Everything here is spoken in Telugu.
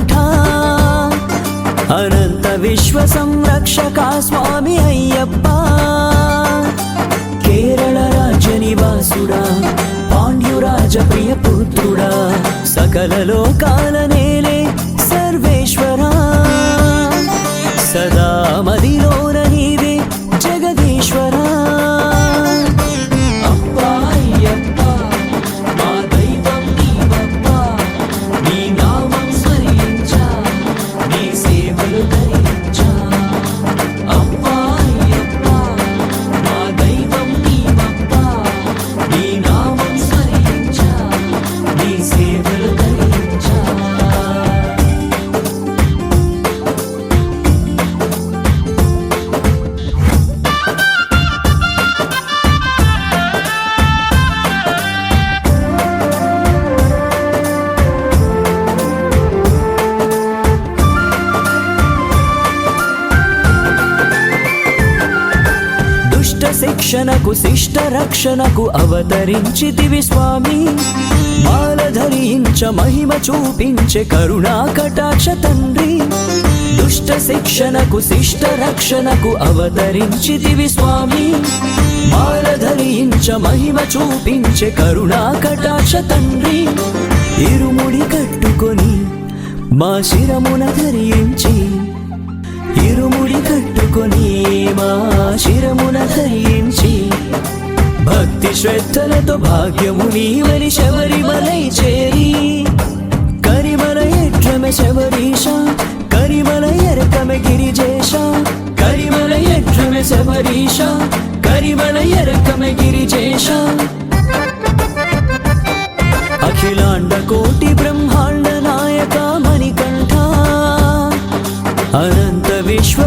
మణికంఠ అనంత విశ్వ సంరక్షక స్వామి అయ్యప్ప కేరళ రాజ్య నివాసుడా పాండ్యురాజ ప్రియ పుత్రుడా సకల లోకాల నేలే సర్వేశ్వరా సదా మదిలోన నీవే జగదీశ్వరా అప్పా అయ్యప్ప మా దైవం నీవప్ప నీ నామం స్మరించా నీ సేవలు ధరించా అప్పా అయ్యప్ప మా దైవం నీవప్ప నీ నామం స్మరించా నీ సేవలు ధరించా శిక్షణకు శిష్ట రక్షణకు అవతరించితివి స్వామి మాల ధరించ మహిమ చూపించే కరుణా కటాక్ష తండ్రి దుష్ట శిక్షణకు శిష్ట రక్షణకు అవతరించితివి స్వామి మాల ధరించ మహిమ చూపించే కరుణా కటాక్ష తండ్రి ఇరుముడి కట్టుకొని మా శిరమున ధరించి ఇరుముడి కట్టుకొని మా శిరమున ధరించి భక్తి శ్రద్ధలతో భాగ్యము నీవని శబరిమలై చేరి కరిమల ఎట్రమె శబరీష కరిమల ఎరకమె గిరిజేష కరిమల ఎట్రమె శబరీష కరిమల ఎరకమె గిరిజేష అఖిలాండ కోటి బ్రహ్మాండ నాయక మణికంఠ అనంత విశ్వ